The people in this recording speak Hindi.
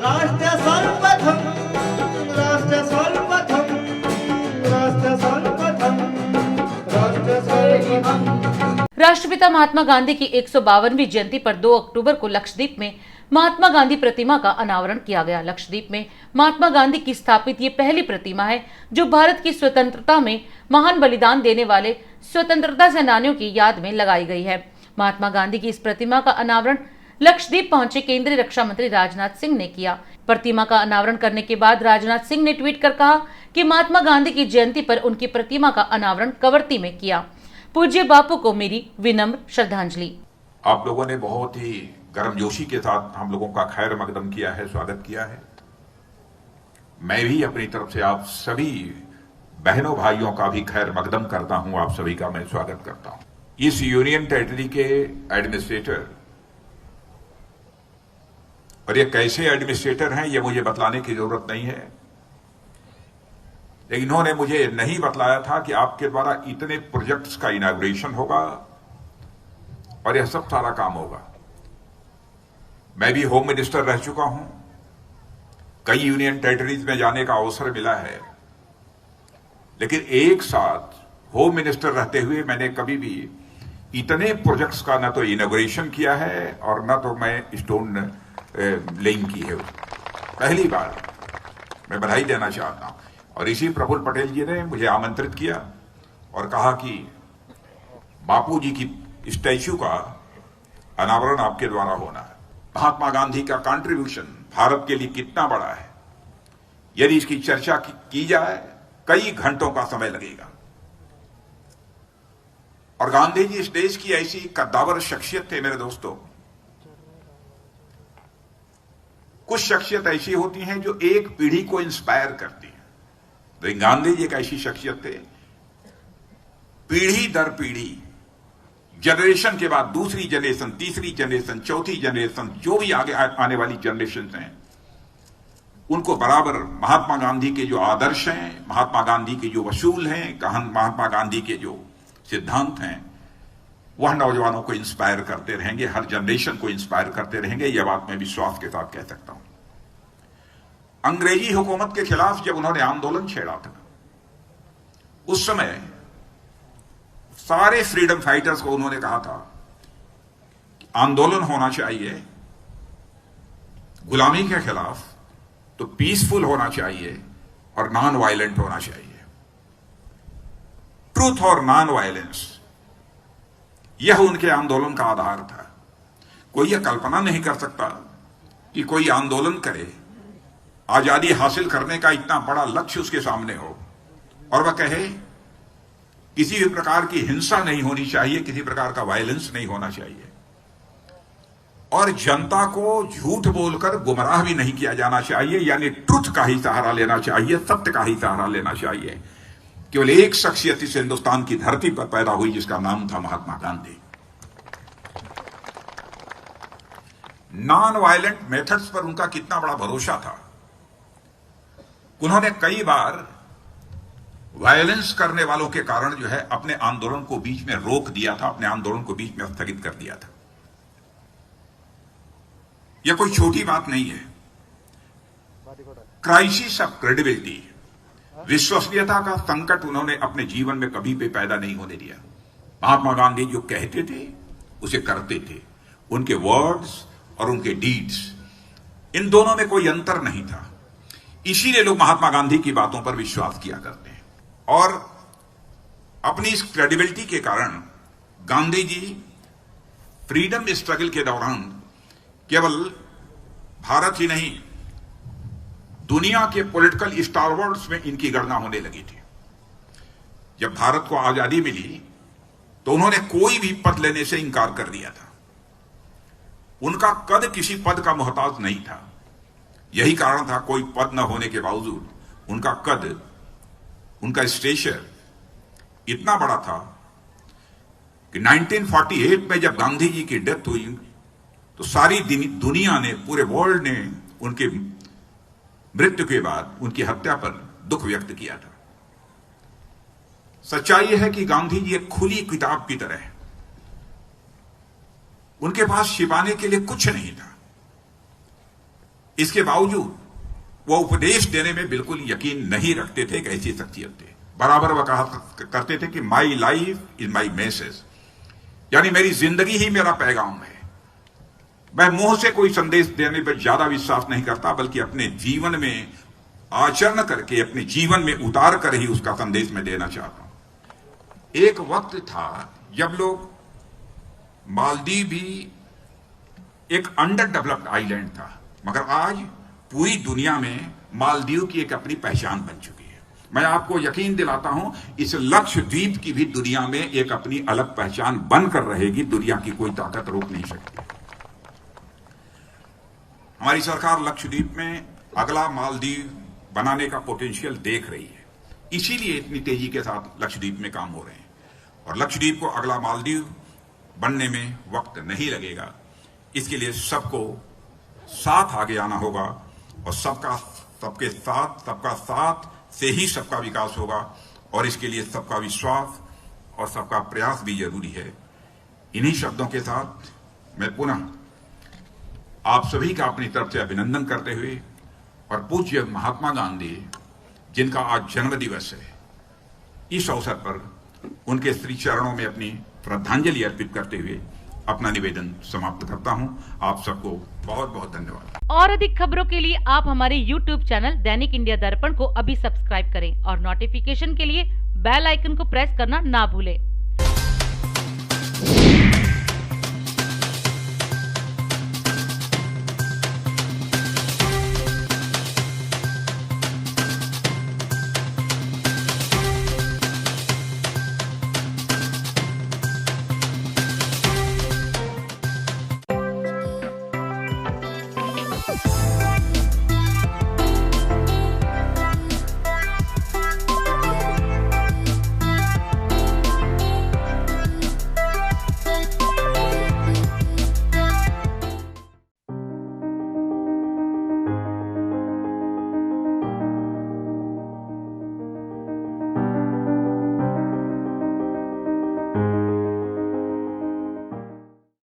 राष्ट्र सर्वप्रथम, राष्ट्र सर्वप्रथम, राष्ट्र सर्वप्रथम, राष्ट्र सर्वप्रथम। राष्ट्रपिता महात्मा गांधी की 152वीं जयंती पर 2 अक्टूबर को लक्षद्वीप में महात्मा गांधी प्रतिमा का अनावरण किया गया। लक्षद्वीप में महात्मा गांधी की स्थापित ये पहली प्रतिमा है जो भारत की स्वतंत्रता में महान बलिदान देने वाले स्वतंत्रता सेनानियों की याद में लगाई गई है। महात्मा गांधी की इस प्रतिमा का अनावरण लक्षद्वीप पहुंचे केंद्रीय रक्षा मंत्री राजनाथ सिंह ने किया। प्रतिमा का अनावरण करने के बाद राजनाथ सिंह ने ट्वीट कर कहा कि महात्मा गांधी की जयंती पर उनकी प्रतिमा का अनावरण कवरत्ती में किया। पूज्य बापू को मेरी विनम्र श्रद्धांजलि। आप लोगों ने बहुत ही गर्मजोशी के साथ हम लोगों का खैर मकदम किया है, स्वागत किया है। मैं भी अपनी तरफ से आप सभी बहनों भाइयों का भी खैर मकदम करता हूं, आप सभी का मैं स्वागत करता हूं। इस यूनियन टेरिटरी के एडमिनिस्ट्रेटर, और ये कैसे एडमिनिस्ट्रेटर हैं ये मुझे बतलाने की जरूरत नहीं है, लेकिन इन्होंने मुझे नहीं बतलाया था कि आपके द्वारा इतने प्रोजेक्ट्स का इनॉग्रेशन होगा और यह सब सारा काम होगा। मैं भी होम मिनिस्टर रह चुका हूं, कई यूनियन टेरिटरीज में जाने का अवसर मिला है, लेकिन एक साथ होम मिनिस्टर रहते हुए मैंने कभी भी इतने प्रोजेक्ट्स का न तो इनॉग्रेशन किया है और न तो मैं स्टोन लेइंग की है। पहली बार मैं बधाई देना चाहता हूं। और इसी प्रफुल्ल पटेल जी ने मुझे आमंत्रित किया और कहा कि बापू जी की स्टैच्यू का अनावरण आपके द्वारा होना है। महात्मा गांधी का कंट्रीब्यूशन भारत के लिए कितना बड़ा है, यदि इसकी चर्चा की जाए कई घंटों का समय लगेगा। और गांधी जी इस देश की ऐसी कद्दावर शख्सियत थे मेरे दोस्तों। कुछ शख्सियत ऐसी होती हैं जो एक पीढ़ी को इंस्पायर करती है, तो गांधी जी एक ऐसी शख्सियत थे। पीढ़ी दर पीढ़ी, जनरेशन के बाद दूसरी जनरेशन, तीसरी जनरेशन, चौथी जनरेशन, जो भी आगे आने वाली जनरेशन हैं, उनको बराबर महात्मा गांधी के जो आदर्श हैं, महात्मा गांधी के जो वसूल हैं, महात्मा गांधी के जो सिद्धांत हैं, वह नौजवानों को इंस्पायर करते रहेंगे, हर जनरेशन को इंस्पायर करते रहेंगे। यह बात मैं विश्वास के साथ कह सकता हूं। अंग्रेजी हुकूमत के खिलाफ जब उन्होंने आंदोलन छेड़ा था, उस समय सारे फ्रीडम फाइटर्स को उन्होंने कहा था कि आंदोलन होना चाहिए गुलामी के खिलाफ, तो पीसफुल होना चाहिए और नॉन वायलेंट होना चाहिए। ट्रूथ और नॉन वायलेंस, यह उनके आंदोलन का आधार था। कोई यह कल्पना नहीं कर सकता कि कोई आंदोलन करे, आजादी हासिल करने का इतना बड़ा लक्ष्य उसके सामने हो, और वह कहे किसी भी प्रकार की हिंसा नहीं होनी चाहिए, किसी प्रकार का वायलेंस नहीं होना चाहिए, और जनता को झूठ बोलकर गुमराह भी नहीं किया जाना चाहिए, यानी ट्रुथ का ही सहारा लेना चाहिए, सत्य का ही सहारा लेना चाहिए। केवल एक शख्सियत इस हिंदुस्तान की धरती पर पैदा हुई जिसका नाम था Mahatma Gandhi. Non violent methods पर उनका कितना बड़ा भरोसा था। उन्होंने कई बार वायलेंस करने वालों के कारण जो है अपने आंदोलन को बीच में रोक दिया था, अपने आंदोलन को बीच में स्थगित कर दिया था। यह कोई छोटी बात नहीं है। क्राइसिस ऑफ क्रेडिबिलिटी, विश्वसनीयता का संकट उन्होंने अपने जीवन में कभी भी पैदा नहीं होने दिया। महात्मा गांधी जो कहते थे उसे करते थे। उनके वर्ड्स और उनके डीड्स, इन दोनों में कोई अंतर नहीं था। इसीलिए लोग महात्मा गांधी की बातों पर विश्वास किया करते हैं। और अपनी इस क्रेडिबिलिटी के कारण गांधी जी फ्रीडम स्ट्रगल के दौरान केवल भारत ही नहीं, दुनिया के पॉलिटिकल स्टारवर्ड्स में इनकी गणना होने लगी थी। जब भारत को आजादी मिली तो उन्होंने कोई भी पद लेने से इंकार कर दिया था। उनका कद किसी पद का मोहताज नहीं था। यही कारण था कोई पद न होने के बावजूद उनका कद, उनका स्टेचर इतना बड़ा था कि 1948 में जब गांधी जी की डेथ हुई तो सारी दुनिया ने, पूरे वर्ल्ड ने उनके मृत्यु के बाद उनकी हत्या पर दुख व्यक्त किया था। सच्चाई यह है कि गांधी जी एक खुली किताब की तरह है। उनके पास छिपाने के लिए कुछ नहीं था। इसके बावजूद वो उपदेश देने में बिल्कुल यकीन नहीं रखते थे। एक ऐसी शख्सियत थे, बराबर वह कहा करते थे कि my life is my message, यानी मेरी जिंदगी ही मेरा पैगाम है। मैं मुंह से कोई संदेश देने पर ज्यादा विश्वास नहीं करता, बल्कि अपने जीवन में आचरण करके, अपने जीवन में उतार कर ही उसका संदेश मैं देना चाहता हूं। एक वक्त था जब लोग, मालदीव भी एक अंडर डेवलप्ड आइलैंड था, मगर आज पूरी दुनिया में मालदीव की एक अपनी पहचान बन चुकी है। मैं आपको यकीन दिलाता हूं, इस लक्षद्वीप की भी दुनिया में एक अपनी अलग पहचान बनकर रहेगी। दुनिया की कोई ताकत रोक नहीं सकती। हमारी सरकार लक्षद्वीप में अगला मालदीव बनाने का पोटेंशियल देख रही है, इसीलिए इतनी तेजी के साथ लक्षद्वीप में काम हो रहे हैं। और लक्षद्वीप को अगला मालदीव बनने में वक्त नहीं लगेगा। इसके लिए सबको साथ आगे आना होगा, और सबके साथ से ही सबका विकास होगा, और इसके लिए सबका विश्वास और सबका प्रयास भी जरूरी है। इन्हीं शब्दों के साथ मैं पुनः आप सभी का अपनी तरफ से अभिनंदन करते हुए, और पूज्य महात्मा गांधी जिनका आज जन्म दिवस है, इस अवसर पर उनके श्री चरणों में अपनी श्रद्धांजलि अर्पित करते हुए अपना निवेदन समाप्त करता हूं। आप सबको बहुत बहुत धन्यवाद। और अधिक खबरों के लिए आप हमारे YouTube चैनल दैनिक इंडिया दर्पण को अभी सब्सक्राइब करें और नोटिफिकेशन के लिए बेल आइकन को प्रेस करना ना भूलें।